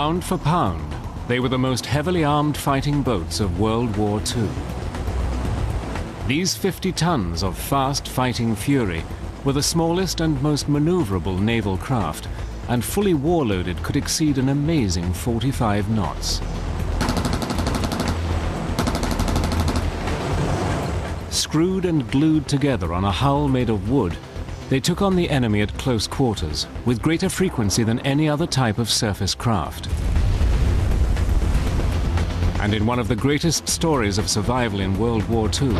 Pound for pound, they were the most heavily armed fighting boats of World War II. These 50 tons of fast fighting fury were the smallest and most maneuverable naval craft, and fully war-loaded could exceed an amazing 45 knots. Screwed and glued together on a hull made of wood, they took on the enemy at close quarters with greater frequency than any other type of surface craft. And in one of the greatest stories of survival in World War II,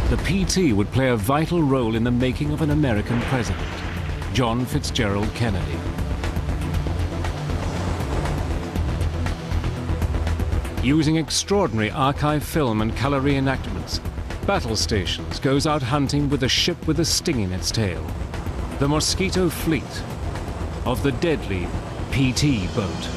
the PT would play a vital role in the making of an American president, John Fitzgerald Kennedy. Using extraordinary archive film and color reenactments, Battle Stations goes out hunting with a ship with a sting in its tail, the Mosquito Fleet of the deadly PT boat.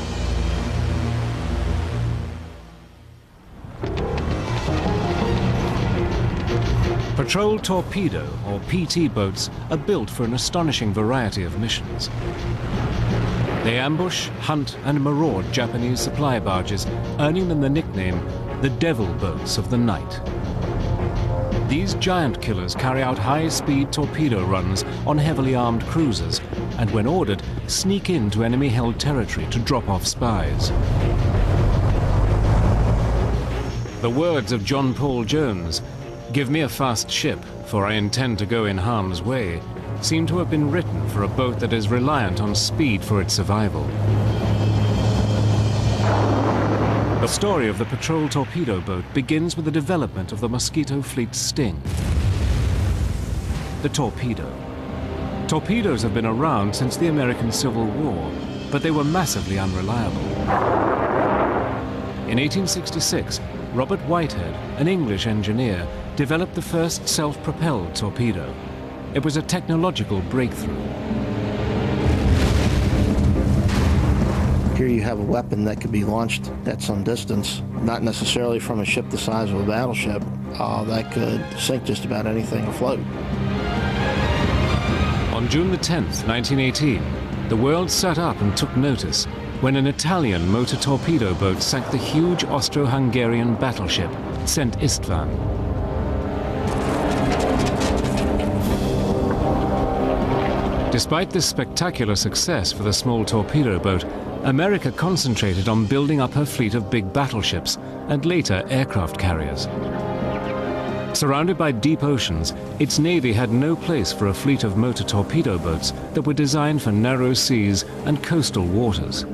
Patrol torpedo, or PT boats, are built for an astonishing variety of missions. They ambush, hunt, and maraud Japanese supply barges, earning them the nickname the Devil Boats of the Night. These giant killers carry out high-speed torpedo runs on heavily armed cruisers, and when ordered, sneak into enemy-held territory to drop off spies. The words of John Paul Jones, "Give me a fast ship, for I intend to go in harm's way," seem to have been written for a boat that is reliant on speed for its survival. The story of the patrol torpedo boat begins with the development of the Mosquito Fleet's sting. The torpedo. Torpedoes have been around since the American Civil War, but they were massively unreliable. In 1866, Robert Whitehead, an English engineer, developed the first self-propelled torpedo. It was a technological breakthrough. Here you have a weapon that could be launched at some distance, not necessarily from a ship the size of a battleship, that could sink just about anything afloat. On June the 10th, 1918, the world sat up and took notice when an Italian motor torpedo boat sank the huge Austro-Hungarian battleship Szent István. Despite this spectacular success for the small torpedo boat, America concentrated on building up her fleet of big battleships and later aircraft carriers. Surrounded by deep oceans, its navy had no place for a fleet of motor torpedo boats that were designed for narrow seas and coastal waters.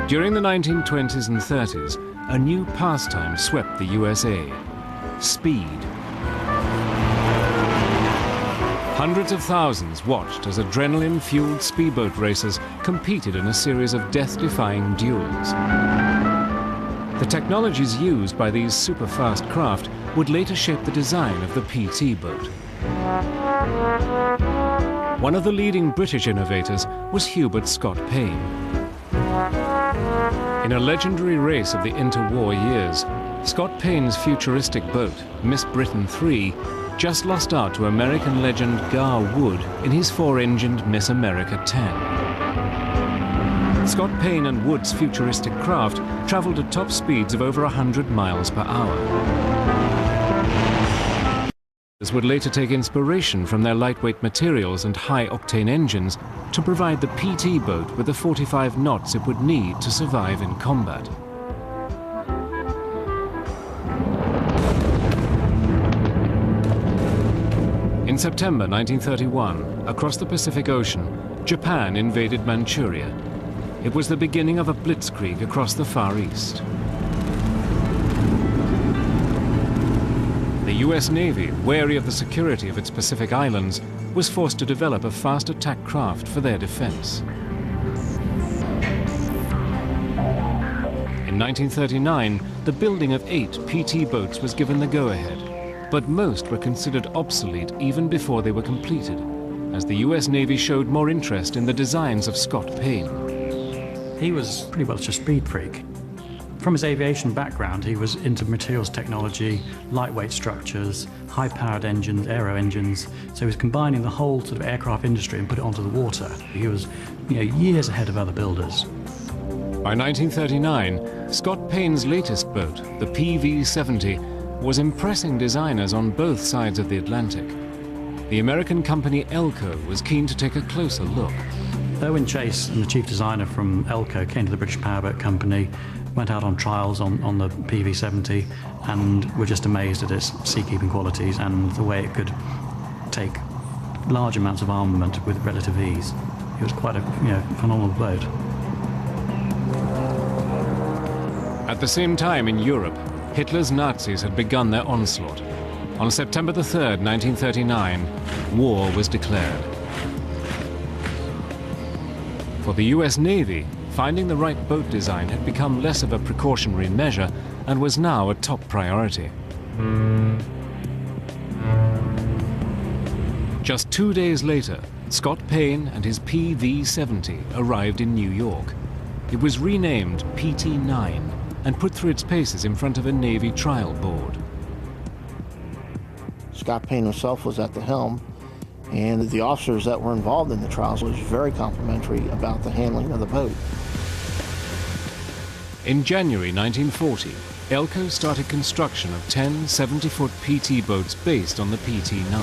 During the 1920s and 30s, a new pastime swept the USA: speed. Hundreds of thousands watched as adrenaline-fueled speedboat racers competed in a series of death-defying duels. The technologies used by these super-fast craft would later shape the design of the PT boat. One of the leading British innovators was Hubert Scott Payne. In a legendary race of the interwar years, Scott Payne's futuristic boat, Miss Britain III, just lost out to American legend Gar Wood in his four-engined Miss America 10. Scott Payne and Wood's futuristic craft traveled at top speeds of over 100 miles per hour. This would later take inspiration from their lightweight materials and high-octane engines to provide the PT boat with the 45 knots it would need to survive in combat. In September 1931, across the Pacific Ocean, Japan invaded Manchuria. It was the beginning of a blitzkrieg across the Far East. The US Navy, wary of the security of its Pacific islands, was forced to develop a fast attack craft for their defense. In 1939, the building of 8 PT boats was given the go-ahead, but most were considered obsolete even before they were completed, as the US Navy showed more interest in the designs of Scott Payne. He was pretty much a speed freak. From his aviation background, he was into materials technology, lightweight structures, high-powered engines, aero engines. So he was combining the whole sort of aircraft industry and put it onto the water. He was, years ahead of other builders. By 1939, Scott Payne's latest boat, the PV-70, was impressing designers on both sides of the Atlantic. The American company Elco was keen to take a closer look. Owen Chase, the chief designer from Elco, came to the British Powerboat Company, went out on trials on the PV-70, and were just amazed at its seakeeping qualities and the way it could take large amounts of armament with relative ease. It was quite a phenomenal boat. At the same time in Europe, Hitler's Nazis had begun their onslaught. On September the 3rd, 1939, war was declared. For the US Navy, finding the right boat design had become less of a precautionary measure and was now a top priority. Just 2 days later, Scott Payne and his PV-70 arrived in New York. It was renamed PT-9 and put through its paces in front of a Navy trial board. Scott Payne himself was at the helm, and the officers that were involved in the trials was very complimentary about the handling of the boat. In January 1940, Elco started construction of 10 70-foot PT boats based on the PT-9.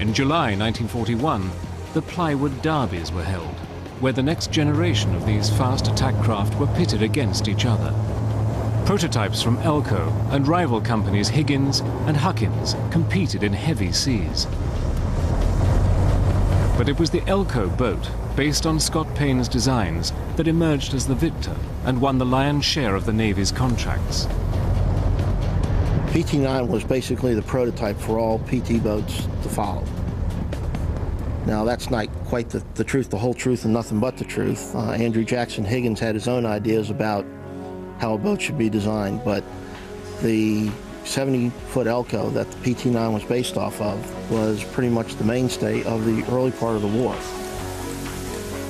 In July 1941, the plywood derbies were held, where the next generation of these fast attack craft were pitted against each other. Prototypes from Elco and rival companies Higgins and Huckins competed in heavy seas. But it was the Elco boat, based on Scott Payne's designs, that emerged as the victor and won the lion's share of the Navy's contracts. PT-9 was basically the prototype for all PT boats to follow. Now, that's not quite the truth, the whole truth, and nothing but the truth. Andrew Jackson Higgins had his own ideas about how a boat should be designed, but the 70-foot Elco that the PT-9 was based off of was pretty much the mainstay of the early part of the war.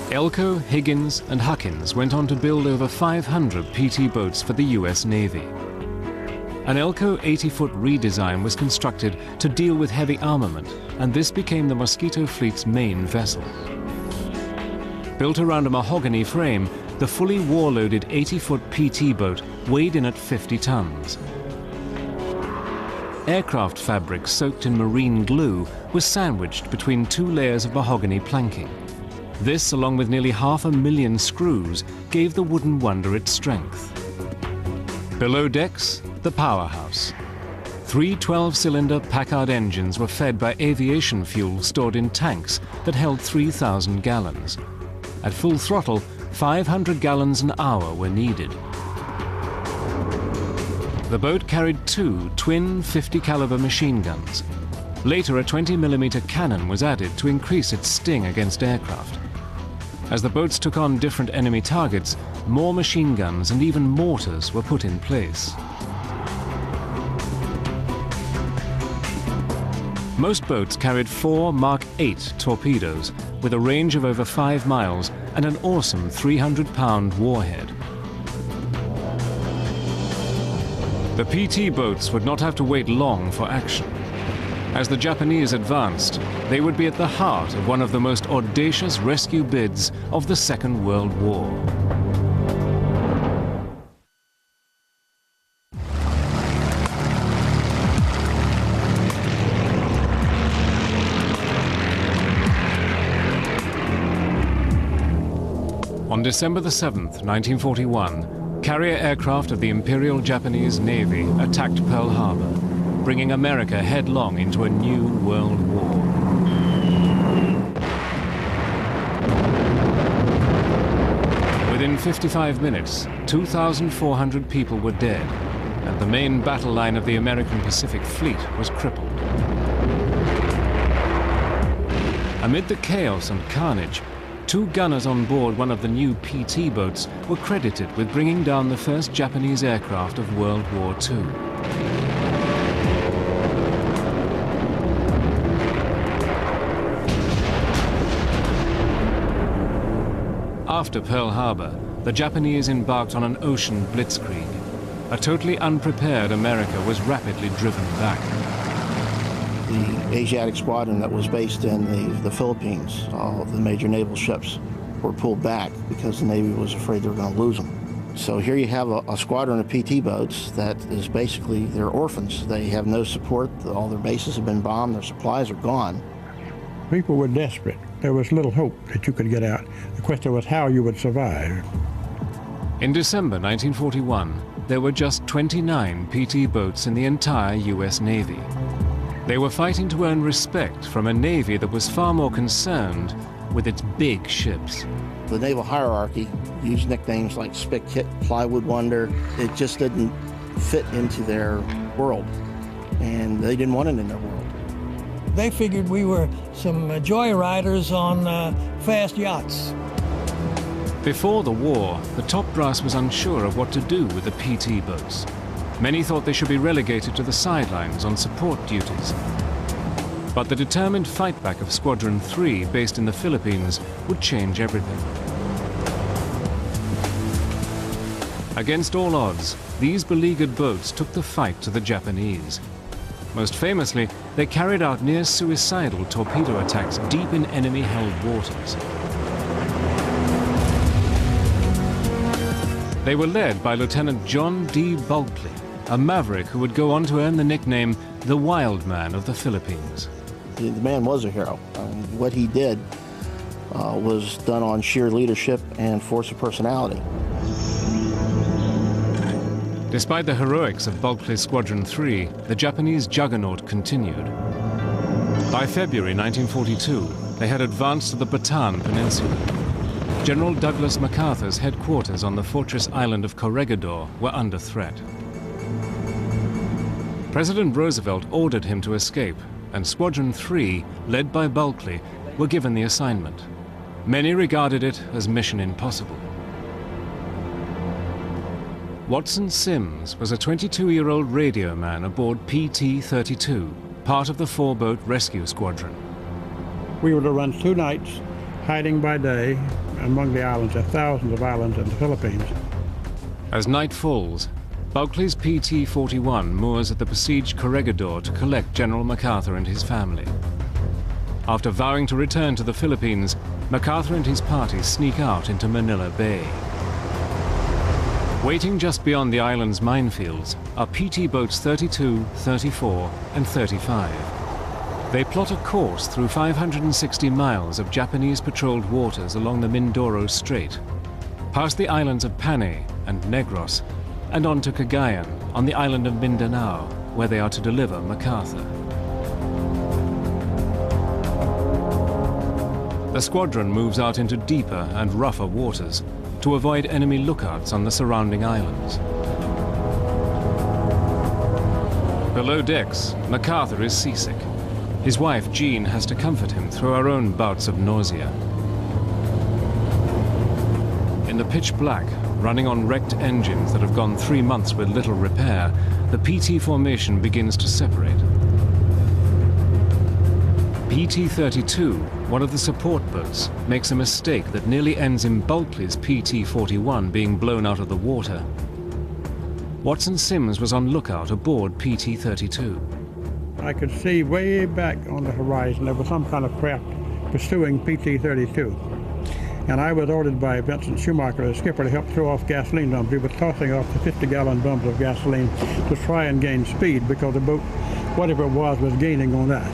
Elco, Higgins, and Huckins went on to build over 500 PT boats for the US Navy. An Elco 80-foot redesign was constructed to deal with heavy armament, and this became the Mosquito Fleet's main vessel. Built around a mahogany frame, the fully war-loaded 80-foot PT boat weighed in at 50 tons. Aircraft fabric soaked in marine glue was sandwiched between 2 layers of mahogany planking. This, along with nearly 500,000 screws, gave the wooden wonder its strength. Below decks, the powerhouse. 3 12-cylinder Packard engines were fed by aviation fuel stored in tanks that held 3,000 gallons. At full throttle, 500 gallons an hour were needed. The boat carried 2 twin 50-caliber machine guns. Later, a 20mm cannon was added to increase its sting against aircraft. As the boats took on different enemy targets, more machine guns and even mortars were put in place. Most boats carried 4 Mark 8 torpedoes with a range of over 5 miles and an awesome 300-pound warhead. The PT boats would not have to wait long for action. As the Japanese advanced, they would be at the heart of one of the most audacious rescue bids of the Second World War. On December the 7th, 1941, carrier aircraft of the Imperial Japanese Navy attacked Pearl Harbor, bringing America headlong into a new world war. Within 55 minutes, 2,400 people were dead, and the main battle line of the American Pacific Fleet was crippled. Amid the chaos and carnage, 2 gunners on board one of the new PT boats were credited with bringing down the first Japanese aircraft of World War II. After Pearl Harbor, the Japanese embarked on an ocean blitzkrieg. A totally unprepared America was rapidly driven back. The Asiatic squadron that was based in the Philippines, all of the major naval ships were pulled back because the Navy was afraid they were going to lose them. So here you have a squadron of PT boats that is basically, they're orphans. They have no support. All their bases have been bombed. Their supplies are gone. People were desperate. There was little hope that you could get out. The question was how you would survive. In December 1941, there were just 29 PT boats in the entire US Navy. They were fighting to earn respect from a Navy that was far more concerned with its big ships. The naval hierarchy used nicknames like Spick-Hit, Plywood Wonder. It just didn't fit into their world, and they didn't want it in their world. They figured we were some joyriders on fast yachts. Before the war, the top brass was unsure of what to do with the PT boats. Many thought they should be relegated to the sidelines on support duties. But the determined fightback of Squadron 3, based in the Philippines, would change everything. Against all odds, these beleaguered boats took the fight to the Japanese. Most famously, they carried out near-suicidal torpedo attacks deep in enemy-held waters. They were led by Lieutenant John D. Bulkley, a maverick who would go on to earn the nickname the Wild Man of the Philippines. The man was a hero. What he did was done on sheer leadership and force of personality. Despite the heroics of Bulkley's Squadron 3, the Japanese juggernaut continued. By February 1942, they had advanced to the Bataan Peninsula. General Douglas MacArthur's headquarters on the fortress island of Corregidor were under threat. President Roosevelt ordered him to escape, and Squadron 3, led by Bulkley, were given the assignment. Many regarded it as mission impossible. Watson Sims was a 22-year-old radio man aboard PT-32, part of the 4-boat rescue squadron. We were to run 2 nights, hiding by day among the islands. There are thousands of islands in the Philippines. As night falls, Bulkley's PT-41 moors at the besieged Corregidor to collect General MacArthur and his family. After vowing to return to the Philippines, MacArthur and his party sneak out into Manila Bay. Waiting just beyond the island's minefields are PT boats 32, 34, and 35. They plot a course through 560 miles of Japanese-patrolled waters along the Mindoro Strait, past the islands of Panay and Negros, and on to Cagayan on the island of Mindanao, where they are to deliver MacArthur. The squadron moves out into deeper and rougher waters to avoid enemy lookouts on the surrounding islands. Below decks, MacArthur is seasick. His wife, Jean, has to comfort him through her own bouts of nausea. In the pitch black, running on wrecked engines that have gone 3 months with little repair, the PT formation begins to separate. PT-32, one of the support boats, makes a mistake that nearly ends in Bulkley's PT-41 being blown out of the water. Watson Sims was on lookout aboard PT-32. I could see way back on the horizon there was some kind of craft pursuing PT-32. And I was ordered by Vincent Schumacher, the skipper, to help throw off gasoline dumps. He was tossing off the 50-gallon drums of gasoline to try and gain speed because the boat, whatever it was gaining on us.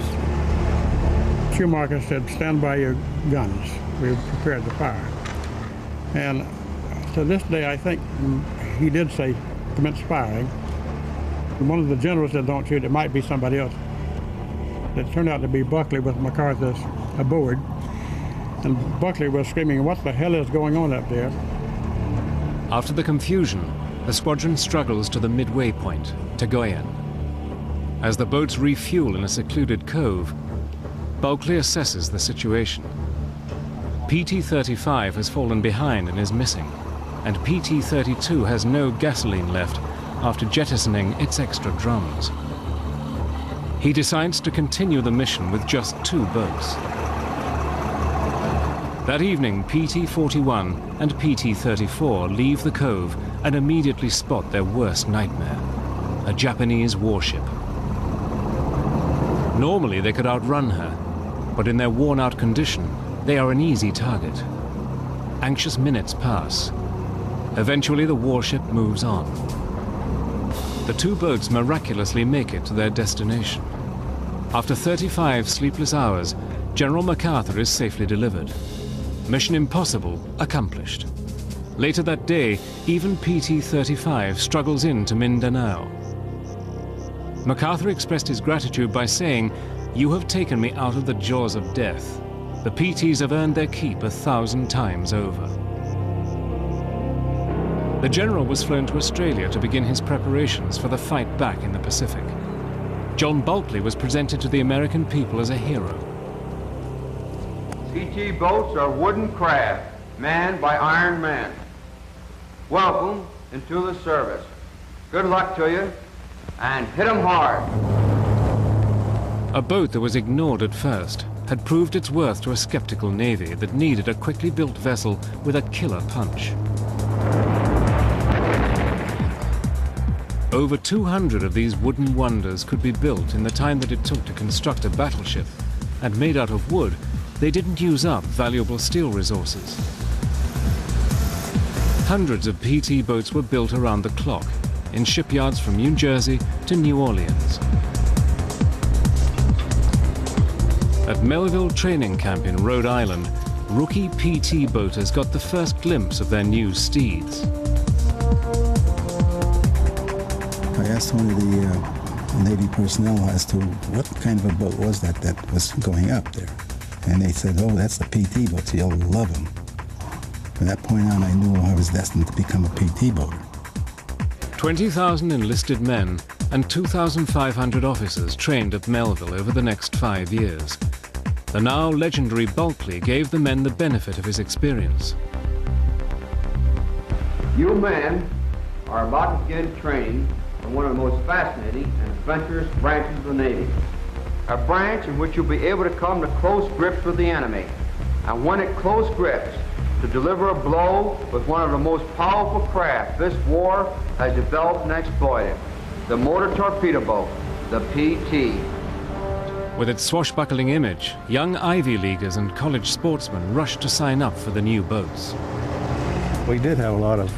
Schumacher said, "Stand by your guns." We were prepared to fire. And to this day, I think he did say, "Commence firing." And one of the generals said, "Don't shoot, it might be somebody else." It turned out to be Bulkley with MacArthur aboard. And Bulkley was screaming, "What the hell is going on up there?" After the confusion, the squadron struggles to the midway point, Cagayan. As the boats refuel in a secluded cove, Bulkley assesses the situation. PT-35 has fallen behind and is missing, and PT-32 has no gasoline left after jettisoning its extra drums. He decides to continue the mission with just 2 boats. That evening, PT-41 and PT-34 leave the cove and immediately spot their worst nightmare, a Japanese warship. Normally they could outrun her, but in their worn-out condition, they are an easy target. Anxious minutes pass. Eventually the warship moves on. The two boats miraculously make it to their destination. After 35 sleepless hours, General MacArthur is safely delivered. Mission impossible accomplished. Later that day, even PT-35 struggles into Mindanao. MacArthur expressed his gratitude by saying, "You have taken me out of the jaws of death. The PTs have earned their keep 1,000 times over." The general was flown to Australia to begin his preparations for the fight back in the Pacific. John Bulkley was presented to the American people as a hero. PT boats are wooden craft manned by iron men. Welcome into the service. Good luck to you, and hit 'em hard. A boat that was ignored at first had proved its worth to a skeptical navy that needed a quickly built vessel with a killer punch. Over 200 of these wooden wonders could be built in the time that it took to construct a battleship, and made out of wood, they didn't use up valuable steel resources. Hundreds of PT boats were built around the clock, in shipyards from New Jersey to New Orleans. At Melville Training Camp in Rhode Island, rookie PT boaters got the first glimpse of their new steeds. I asked one of the Navy personnel as to what kind of a boat was that was going up there. And they said, "Oh, that's the PT boats. You'll love them." From that point on, I knew I was destined to become a PT boater. 20,000 enlisted men and 2,500 officers trained at Melville over the next 5 years. The now legendary Bulkley gave the men the benefit of his experience. You men are about to begin training in one of the most fascinating and adventurous branches of the Navy. A branch in which you'll be able to come to close grips with the enemy. And when at close grips, to deliver a blow with one of the most powerful craft this war has developed and exploited, the motor torpedo boat, the PT. With its swashbuckling image, young Ivy Leaguers and college sportsmen rushed to sign up for the new boats. We did have a lot of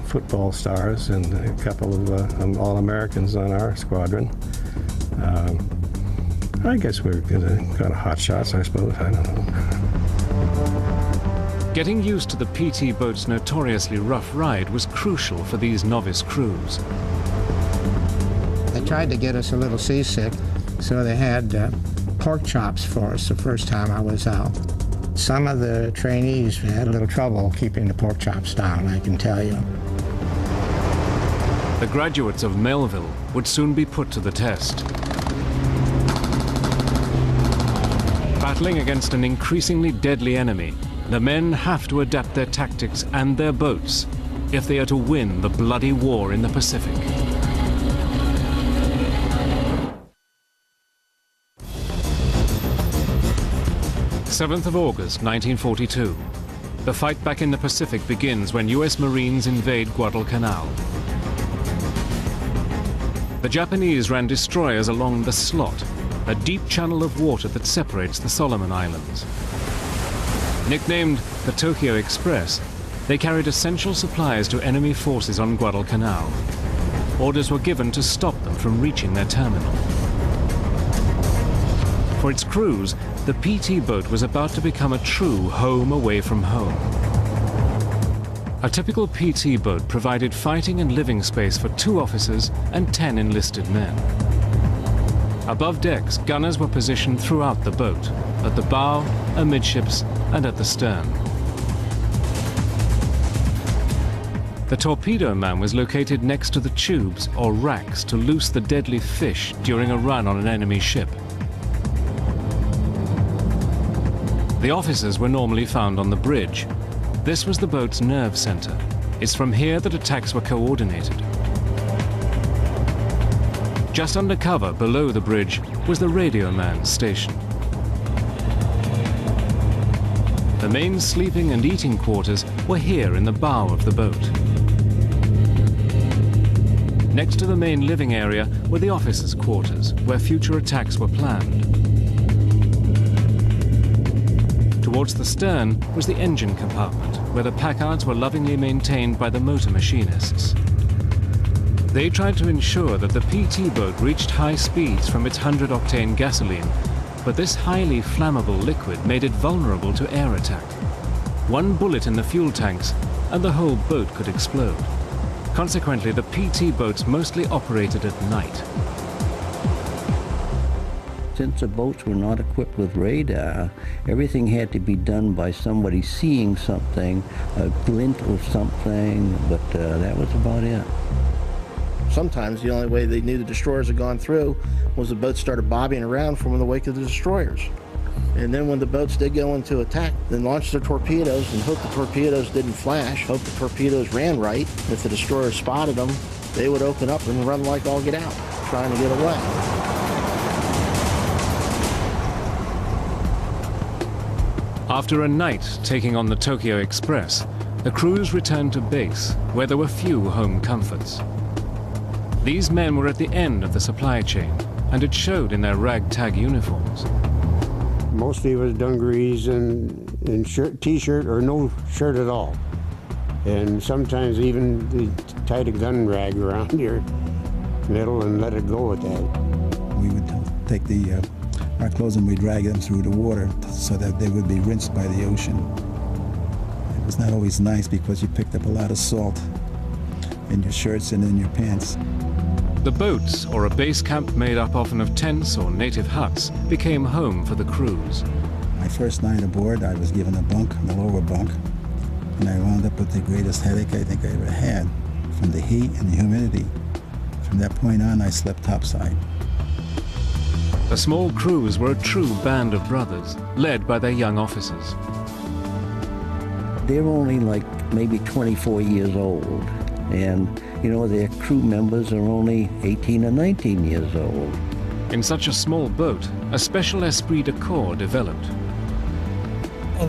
football stars and a couple of All-Americans on our squadron. I guess we were kind of hot shots, I suppose. I don't know. Getting used to the PT boat's notoriously rough ride was crucial for these novice crews. They tried to get us a little seasick, so they had pork chops for us the first time I was out. Some of the trainees had a little trouble keeping the pork chops down, I can tell you. The graduates of Melville would soon be put to the test. Battling against an increasingly deadly enemy, the men have to adapt their tactics and their boats if they are to win the bloody war in the Pacific. "7th of August, 1942. The fight back in the Pacific begins when US Marines invade Guadalcanal. The Japanese ran destroyers along the Slot, a deep channel of water that separates the Solomon Islands. Nicknamed the Tokyo Express, they carried essential supplies to enemy forces on Guadalcanal. Orders were given to stop them from reaching their terminal. For its crews, the PT boat was about to become a true home away from home. A typical PT boat provided fighting and living space for 2 officers and 10 enlisted men. Above decks, gunners were positioned throughout the boat, at the bow, amidships, and at the stern. The torpedo man was located next to the tubes or racks to loose the deadly fish during a run on an enemy ship. The officers were normally found on the bridge. This was the boat's nerve center. It's from here that attacks were coordinated. Just under cover, below the bridge, was the radio man stationed. The main sleeping and eating quarters were here in the bow of the boat. Next to the main living area were the officers' quarters, where future attacks were planned. Towards the stern was the engine compartment, where the packards were lovingly maintained by the motor machinists. They tried to ensure that the PT boat reached high speeds from its 100-octane gasoline, but this highly flammable liquid made it vulnerable to air attack. One bullet in the fuel tanks and the whole boat could explode. Consequently, the PT boats mostly operated at night. Since the boats were not equipped with radar, everything had to be done by somebody seeing something, a glint of something, but that was about it. Sometimes the only way they knew the destroyers had gone through was the boats started bobbing around from the wake of the destroyers. And then when the boats did go into attack, then launch their torpedoes and hope the torpedoes didn't flash, hope the torpedoes ran right. If the destroyers spotted them, they would open up and run like all get out, trying to get away. After a night taking on the Tokyo Express, the crews returned to base, where there were few home comforts. These men were at the end of the supply chain, and it showed in their ragtag uniforms. Mostly it was dungarees and shirt, t-shirt or no shirt at all. And sometimes even they tied a gun rag around your middle and let it go with that. We would take our clothes and we'd drag them through the water so that they would be rinsed by the ocean. It was not always nice because you picked up a lot of salt in your shirts and in your pants. The boats, or a base camp made up often of tents or native huts, became home for the crews. My first night aboard, I was given a bunk, the lower bunk, and I wound up with the greatest headache I think I ever had from the heat and the humidity. From that point on, I slept topside. The small crews were a true band of brothers, led by their young officers. They were only like maybe 24 years old, and you know, their crew members are only 18 or 19 years old. In such a small boat, a special esprit de corps developed.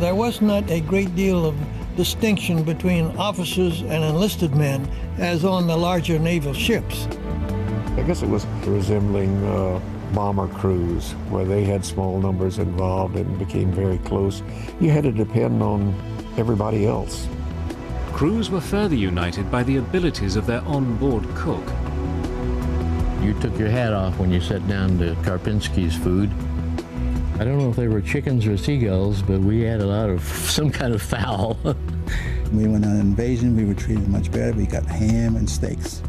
There was not a great deal of distinction between officers and enlisted men as on the larger naval ships. I guess it was resembling bomber crews, where they had small numbers involved and became very close. You had to depend on everybody else. Crews were further united by the abilities of their on-board cook. You took your hat off when you sat down to Karpinski's food. I don't know if they were chickens or seagulls, but we had a lot of some kind of fowl. When we went on an invasion, we were treated much better. We got ham and steaks.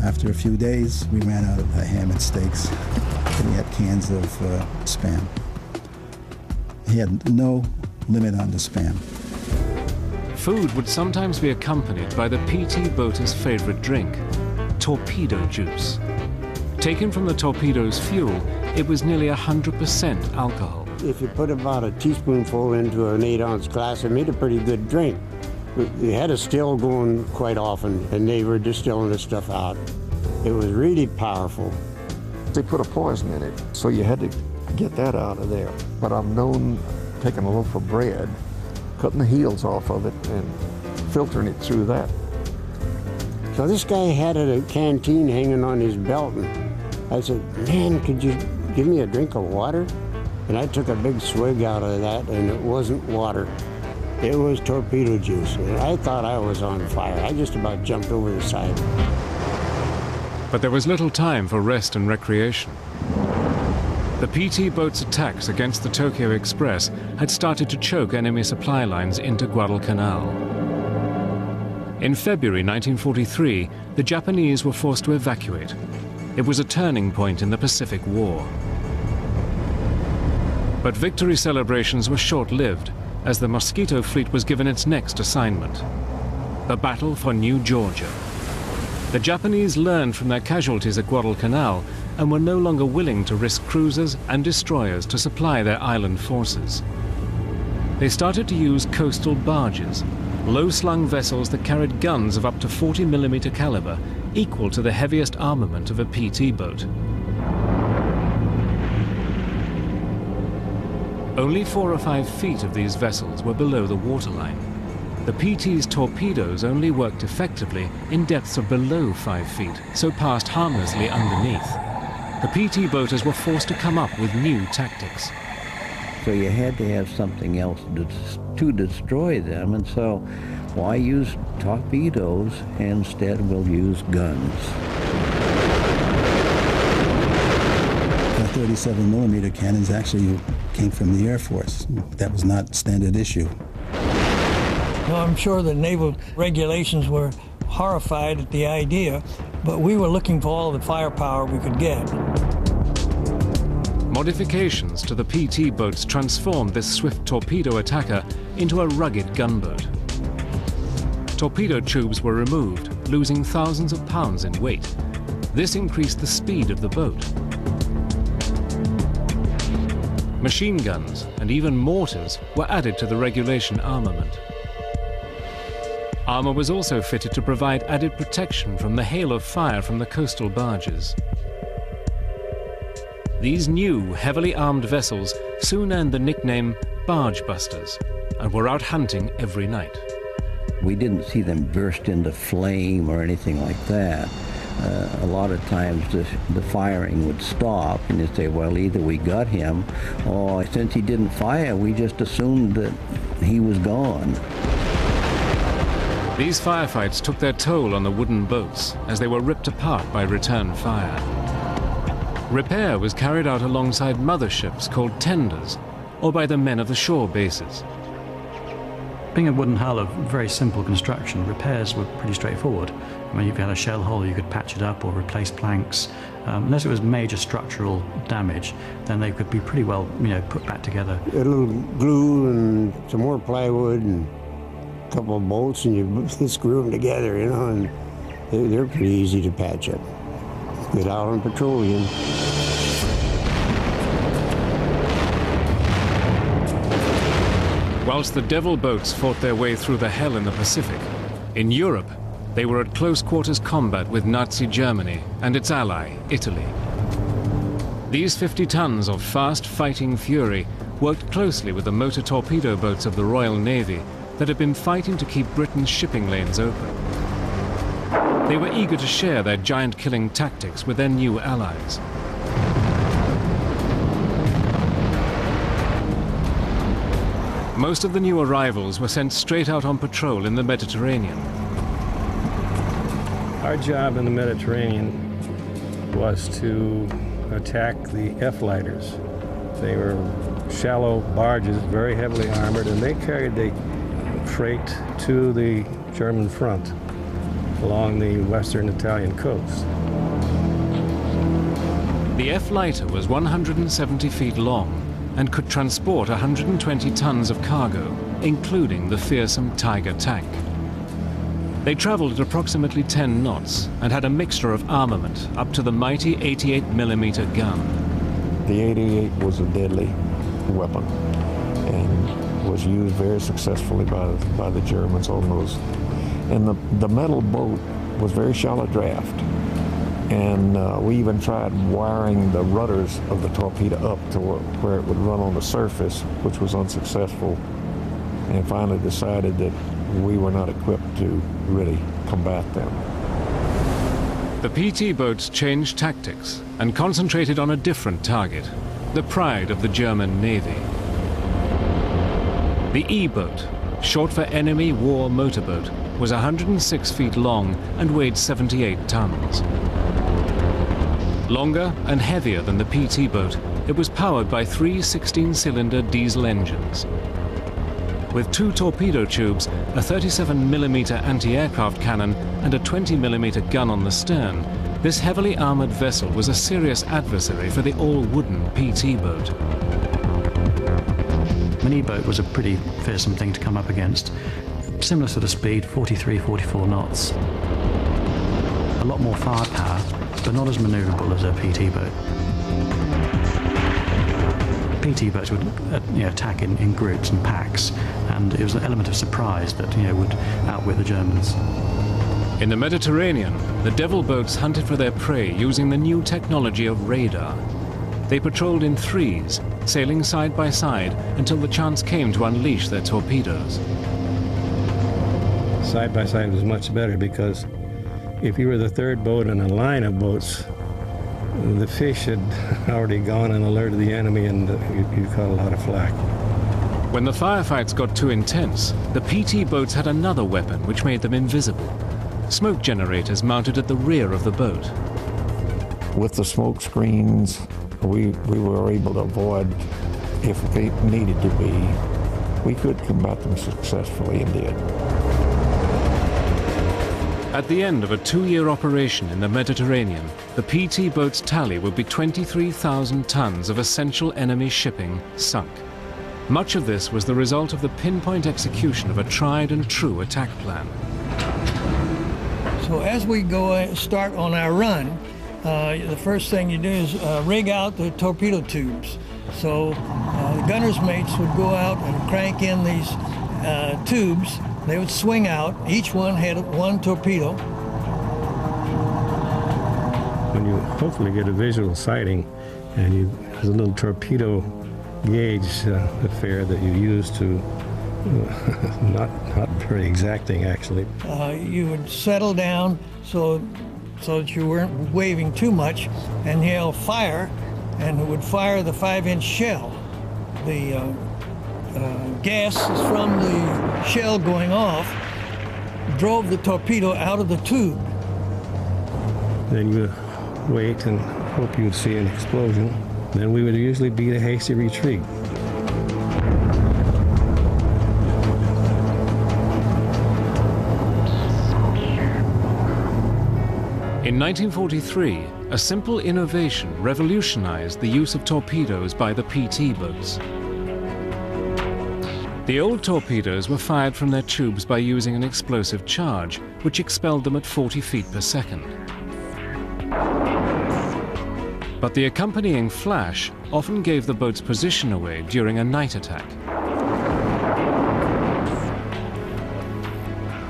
After a few days, we ran out of the ham and steaks. We had cans of Spam. He had no limit on the Spam. Food would sometimes be accompanied by the PT boater's favorite drink, torpedo juice. Taken from the torpedo's fuel, it was nearly 100% alcohol. If you put about a teaspoonful into an 8-ounce glass, it made a pretty good drink. We had a still going quite often, and they were distilling the stuff out. It was really powerful. They put a poison in it, so you had to get that out of there. But I've known taking a loaf of bread, cutting the heels off of it, and filtering it through that. So this guy had a canteen hanging on his belt, and I said, man, could you give me a drink of water? And I took a big swig out of that, and it wasn't water. It was torpedo juice, and I thought I was on fire. I just about jumped over the side. But there was little time for rest and recreation. The PT boat's attacks against the Tokyo Express had started to choke enemy supply lines into Guadalcanal. In February 1943, the Japanese were forced to evacuate. It was a turning point in the Pacific War. But victory celebrations were short-lived, as the Mosquito fleet was given its next assignment, the battle for New Georgia. The Japanese learned from their casualties at Guadalcanal and were no longer willing to risk cruisers and destroyers to supply their island forces. They started to use coastal barges, low-slung vessels that carried guns of up to 40mm caliber, equal to the heaviest armament of a PT boat. Only 4 or 5 feet of these vessels were below the waterline. The PT's torpedoes only worked effectively in depths of below 5 feet, so passed harmlessly underneath. The PT boaters were forced to come up with new tactics. So you had to have something else to destroy them, and so why use torpedoes? Instead, we'll use guns. The 37 millimeter cannons actually came from the Air Force. That was not standard issue. Now, I'm sure the naval regulations were horrified at the idea, but we were looking for all the firepower we could get. Modifications to the PT boats transformed this swift torpedo attacker into a rugged gunboat. Torpedo tubes were removed, losing thousands of pounds in weight. This increased the speed of the boat. Machine guns and even mortars were added to the regulation armament. Armor was also fitted to provide added protection from the hail of fire from the coastal barges. These new, heavily armed vessels soon earned the nickname barge busters and were out hunting every night. We didn't see them burst into flame or anything like that. A lot of times the firing would stop, and they'd say, well, either we got him, or since he didn't fire, we just assumed that he was gone. These firefights took their toll on the wooden boats as they were ripped apart by return fire. Repair was carried out alongside motherships called tenders, or by the men of the shore bases. Being a wooden hull of very simple construction, repairs were pretty straightforward. I mean, if you had a shell hole, you could patch it up or replace planks. Unless it was major structural damage, then they could be pretty well, put back together. A little glue and some more plywood and a couple of bolts, and you screw them together, and they're pretty easy to patch up. Get out on patrol again. Whilst the Devil boats fought their way through the hell in the Pacific, in Europe, they were at close quarters combat with Nazi Germany and its ally, Italy. These 50 tons of fast fighting fury worked closely with the motor torpedo boats of the Royal Navy that had been fighting to keep Britain's shipping lanes open. They were eager to share their giant killing tactics with their new allies. Most of the new arrivals were sent straight out on patrol in the Mediterranean. Our job in the Mediterranean was to attack the F-lighters. They were shallow barges, very heavily armored, and they carried the freight to the German front along the western Italian coast. The F-lighter was 170 feet long and could transport 120 tons of cargo, including the fearsome Tiger tank. They traveled at approximately 10 knots and had a mixture of armament up to the mighty 88mm gun. The 88 was a deadly weapon and was used very successfully by the Germans on those. And the metal boat was very shallow draft. And we even tried wiring the rudders of the torpedo up to where it would run on the surface, which was unsuccessful, and finally decided that we were not equipped to really combat them. The PT boats changed tactics and concentrated on a different target, the pride of the German Navy. The E-boat, short for Enemy War Motorboat, was 106 feet long and weighed 78 tons. Longer and heavier than the PT boat, it was powered by 3 16-cylinder diesel engines. With 2 torpedo tubes, a 37mm anti-aircraft cannon, and a 20mm gun on the stern, this heavily armored vessel was a serious adversary for the all-wooden PT boat. An E-boat was a pretty fearsome thing to come up against. Similar sort of speed, 43, 44 knots. A lot more firepower, but not as maneuverable as a PT boat. PT boats would attack in groups and packs, and it was an element of surprise that would outwit the Germans. In the Mediterranean, the Devil boats hunted for their prey using the new technology of radar. They patrolled in threes, sailing side by side until the chance came to unleash their torpedoes. Side by side was much better because if you were the third boat in a line of boats, the fish had already gone and alerted the enemy, and you caught a lot of flack. When the firefights got too intense, the PT boats had another weapon which made them invisible. Smoke generators mounted at the rear of the boat. With the smoke screens, we were able to avoid, if they needed to be, we could combat them successfully and did. At the end of a 2-year operation in the Mediterranean, the PT boat's tally would be 23,000 tons of essential enemy shipping sunk. Much of this was the result of the pinpoint execution of a tried and true attack plan. So as we start on our run, the first thing you do is rig out the torpedo tubes. So the gunner's mates would go out and crank in these tubes. They would swing out. Each one had one torpedo. When you hopefully get a visual sighting, and there's a little torpedo gauge affair that you use to, not very exacting actually. You would settle down so that you weren't waving too much, and yell fire, and it would fire the 5-inch shell. The gases from the shell going off drove the torpedo out of the tube. Then you would wait and hope you would see an explosion. Then we would usually beat a hasty retreat. In 1943, a simple innovation revolutionized the use of torpedoes by the PT boats. The old torpedoes were fired from their tubes by using an explosive charge, which expelled them at 40 feet per second. But the accompanying flash often gave the boat's position away during a night attack.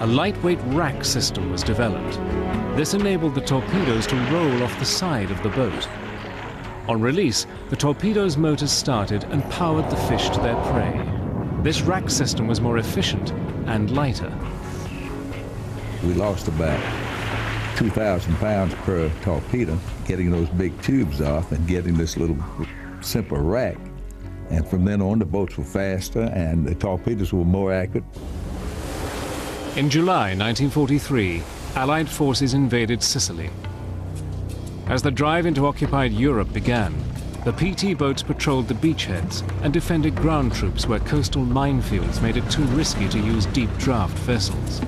A lightweight rack system was developed. This enabled the torpedoes to roll off the side of the boat. On release, the torpedo's motors started and powered the fish to their prey. This rack system was more efficient and lighter. We lost about 2,000 pounds per torpedo, getting those big tubes off and getting this little simple rack. And from then on, the boats were faster and the torpedoes were more accurate. In July 1943, Allied forces invaded Sicily. As the drive into occupied Europe began, the PT boats patrolled the beachheads and defended ground troops where coastal minefields made it too risky to use deep draft vessels.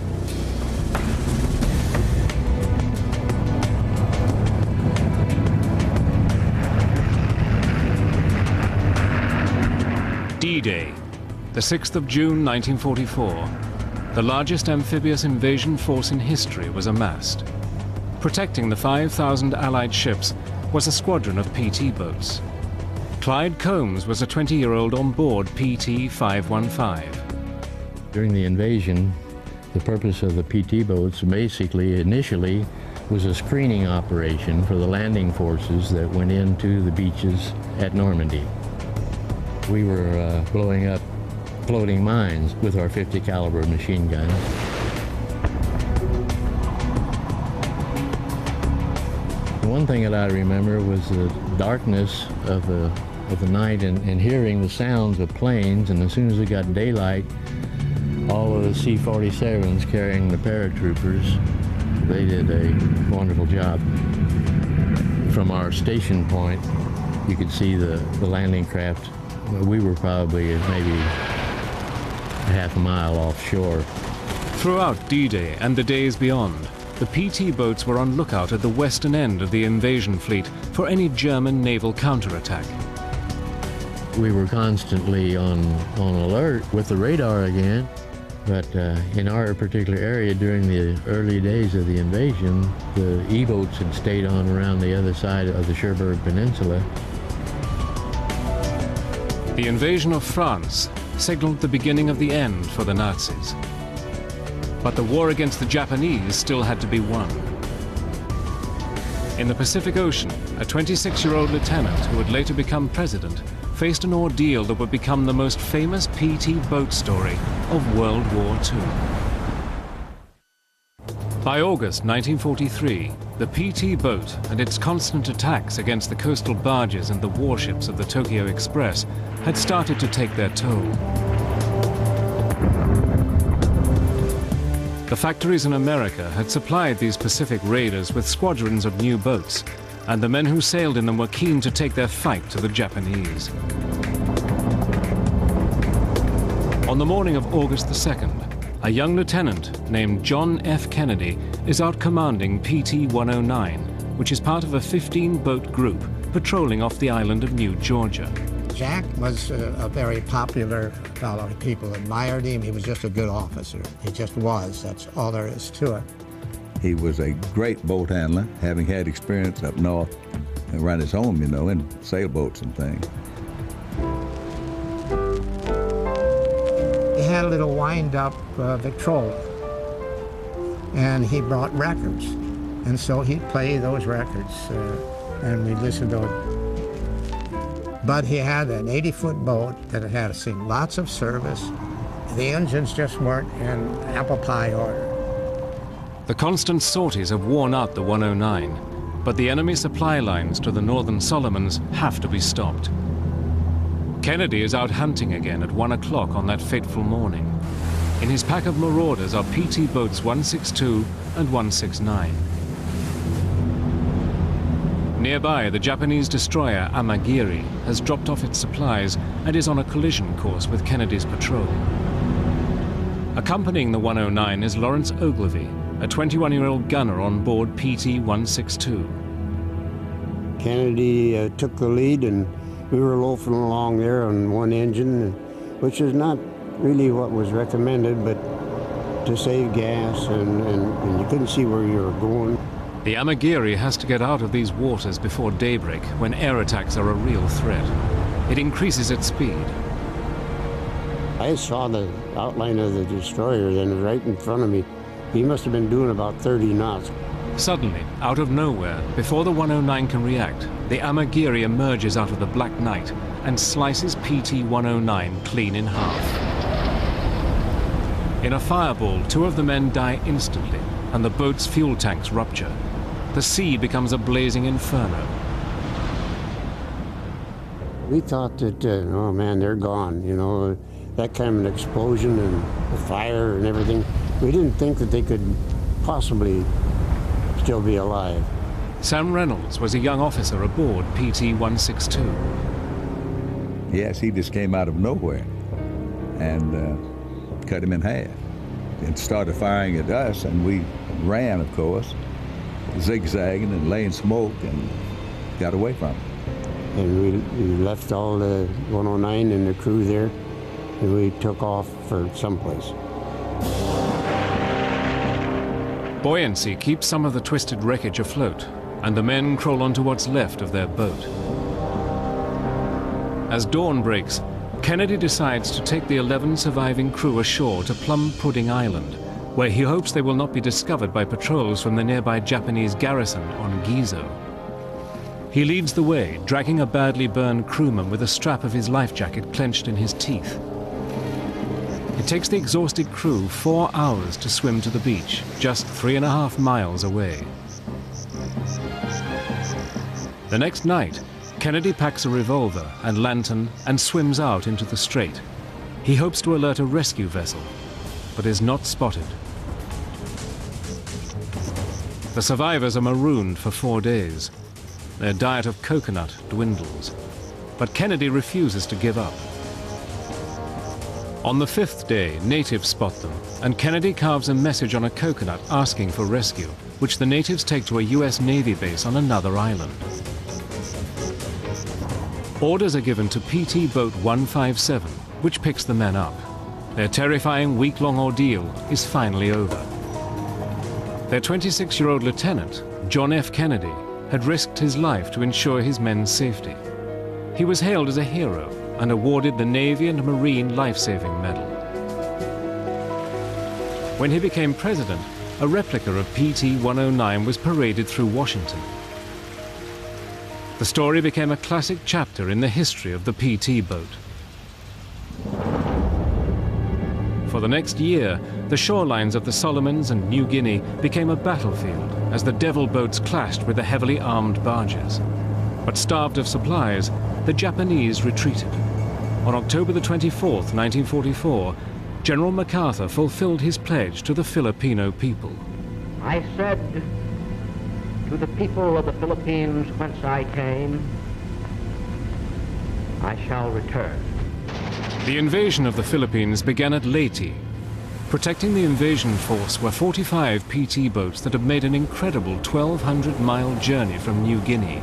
D-Day, the 6th of June 1944. The largest amphibious invasion force in history was amassed. Protecting the 5,000 Allied ships was a squadron of PT boats. Clyde Combs was a 20-year-old on board PT 515. During the invasion, the purpose of the PT boats basically initially was a screening operation for the landing forces that went into the beaches at Normandy. We were blowing up floating mines with our 50 caliber machine guns. One thing that I remember was the darkness of the night and hearing the sounds of planes, and as soon as it got daylight, all of the C-47s carrying the paratroopers, they did a wonderful job. From our station point, you could see the landing craft. We were probably maybe half a mile offshore. Throughout D-Day and the days beyond, the PT boats were on lookout at the western end of the invasion fleet for any German naval counterattack. We were constantly on alert with the radar again, but in our particular area during the early days of the invasion, the E-boats had stayed on around the other side of the Cherbourg Peninsula. The invasion of France signaled the beginning of the end for the Nazis. But the war against the Japanese still had to be won. In the Pacific Ocean, a 26-year-old lieutenant who would later become president faced an ordeal that would become the most famous PT boat story of World War II. By August 1943, the PT boat and its constant attacks against the coastal barges and the warships of the Tokyo Express had started to take their toll. The factories in America had supplied these Pacific raiders with squadrons of new boats, and the men who sailed in them were keen to take their fight to the Japanese. On the morning of August the 2nd, a young lieutenant named John F. Kennedy is out commanding PT-109, which is part of a 15-boat group patrolling off the island of New Georgia. Jack was a very popular fellow. People admired him. He was just a good officer. He just was. That's all there is to it. He was a great boat handler, having had experience up north around his home, you know, in sailboats and things. He had a little wind-up Victrola, and he brought records. And so he'd play those records, and we'd listen to it. But he had an 80-foot boat that had seen lots of service. The engines just weren't in apple pie order. The constant sorties have worn out the 109, but the enemy supply lines to the northern Solomons have to be stopped. Kennedy is out hunting again at 1 o'clock on that fateful morning. In his pack of marauders are PT boats 162 and 169. Nearby, the Japanese destroyer Amagiri has dropped off its supplies and is on a collision course with Kennedy's patrol. Accompanying the 109 is Lawrence Ogilvy, a 21-year-old gunner on board PT-162. Kennedy took the lead, and we were loafing along there on one engine, which is not really what was recommended, but to save gas, and you couldn't see where you were going. The Amagiri has to get out of these waters before daybreak, when air attacks are a real threat. It increases its speed. I saw the outline of the destroyer then right in front of me. He must have been doing about 30 knots. Suddenly, out of nowhere, before the 109 can react, the Amagiri emerges out of the black night and slices PT-109 clean in half. In a fireball, 2 of the men die instantly, and the boat's fuel tanks rupture. The sea becomes a blazing inferno. We thought that, oh man, they're gone, you know, that kind of an explosion and the fire and everything. We didn't think that they could possibly still be alive. Sam Reynolds was a young officer aboard PT-162. Yes, he just came out of nowhere and cut him in half. And started firing at us, and we ran, of course, zigzagging and laying smoke, and got away from him. And we left all the 109 and the crew there, and we took off for someplace. Buoyancy keeps some of the twisted wreckage afloat, and the men crawl onto what's left of their boat. As dawn breaks, Kennedy decides to take the 11 surviving crew ashore to Plum Pudding Island, where he hopes they will not be discovered by patrols from the nearby Japanese garrison on Gizo. He leads the way, dragging a badly burned crewman with a strap of his life jacket clenched in his teeth. It takes the exhausted crew 4 hours to swim to the beach, just 3.5 miles away. The next night, Kennedy packs a revolver and lantern and swims out into the strait. He hopes to alert a rescue vessel, but is not spotted. The survivors are marooned for 4 days. Their diet of coconut dwindles, but Kennedy refuses to give up. On the 5th day, natives spot them, and Kennedy carves a message on a coconut asking for rescue, which the natives take to a US Navy base on another island. Orders are given to PT Boat 157, which picks the men up. Their terrifying week-long ordeal is finally over. Their 26-year-old lieutenant, John F. Kennedy, had risked his life to ensure his men's safety. He was hailed as a hero and awarded the Navy and Marine Life-Saving Medal. When he became president, a replica of PT-109 was paraded through Washington. The story became a classic chapter in the history of the PT boat. For the next year, the shorelines of the Solomons and New Guinea became a battlefield as the Devil boats clashed with the heavily armed barges. But starved of supplies, the Japanese retreated. On October the 24th, 1944, General MacArthur fulfilled his pledge to the Filipino people. I said to the people of the Philippines whence I came, I shall return. The invasion of the Philippines began at Leyte. Protecting the invasion force were 45 PT boats that had made an incredible 1,200-mile journey from New Guinea.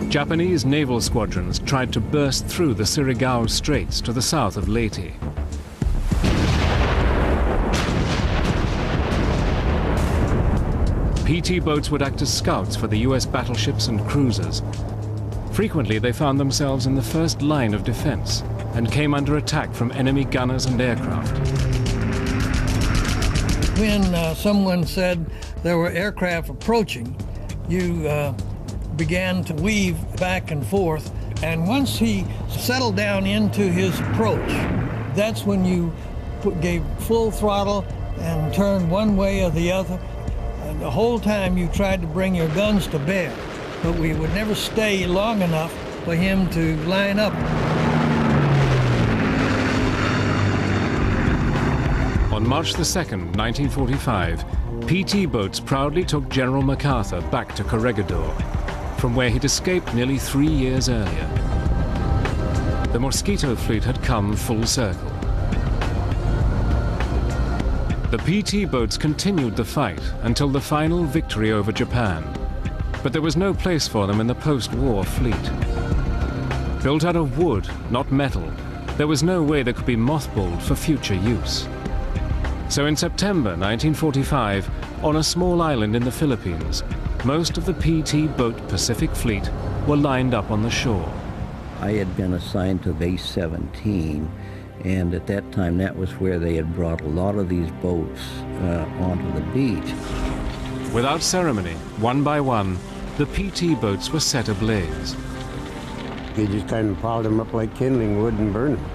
Japanese naval squadrons tried to burst through the Surigao Straits to the south of Leyte. PT boats would act as scouts for the US battleships and cruisers. Frequently, they found themselves in the first line of defense and came under attack from enemy gunners and aircraft. When someone said there were aircraft approaching, you began to weave back and forth, and once he settled down into his approach, that's when you gave full throttle and turned one way or the other. And the whole time you tried to bring your guns to bear, but we would never stay long enough for him to line up. On March the 2nd, 1945, PT boats proudly took General MacArthur back to Corregidor, from where he'd escaped nearly 3 years earlier. The Mosquito fleet had come full circle. The PT boats continued the fight until the final victory over Japan, but there was no place for them in the post-war fleet. Built out of wood, not metal, there was no way they could be mothballed for future use. So in September 1945, on a small island in the Philippines, most of the PT boat Pacific Fleet were lined up on the shore. I had been assigned to Base 17, and at that time that was where they had brought a lot of these boats onto the beach. Without ceremony, one by one, the PT boats were set ablaze. You just kind of piled them up like kindling wood and burned them.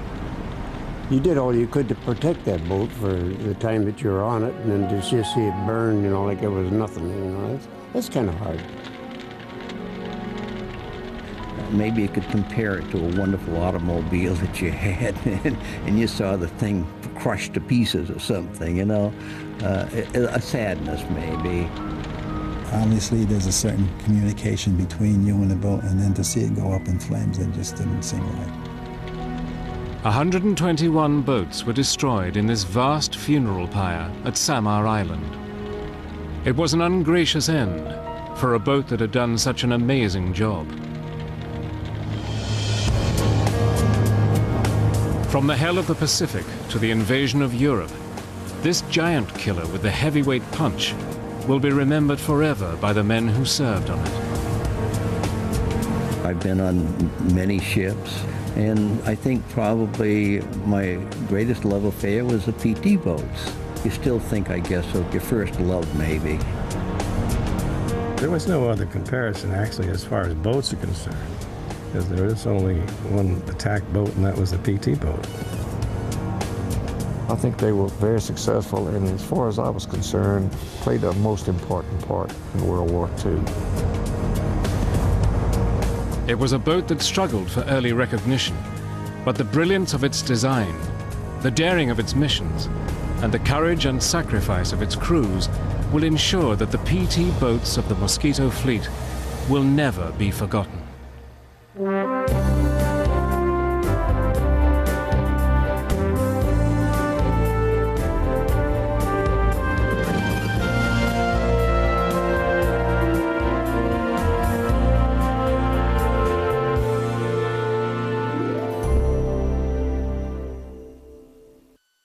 You did all you could to protect that boat for the time that you were on it, and then to just see it burn, you know, like it was nothing, you know, that's kind of hard. Maybe you could compare it to a wonderful automobile that you had, and you saw the thing crushed to pieces or something, you know, a sadness maybe. Obviously, there's a certain communication between you and the boat, and then to see it go up in flames, it just didn't seem right. 121 boats were destroyed in this vast funeral pyre at Samar Island. It was an ungracious end for a boat that had done such an amazing job. From the hell of the Pacific to the invasion of Europe, this giant killer with the heavyweight punch will be remembered forever by the men who served on it. I've been on many ships, and I think probably my greatest love affair was the PT boats. You still think, I guess, of your first love, maybe. There was no other comparison, actually, as far as boats are concerned, because there is only one attack boat, and that was the PT boat. I think they were very successful, and as far as I was concerned, played a most important part in World War II. It was a boat that struggled for early recognition, but the brilliance of its design, the daring of its missions, and the courage and sacrifice of its crews will ensure that the PT boats of the Mosquito Fleet will never be forgotten.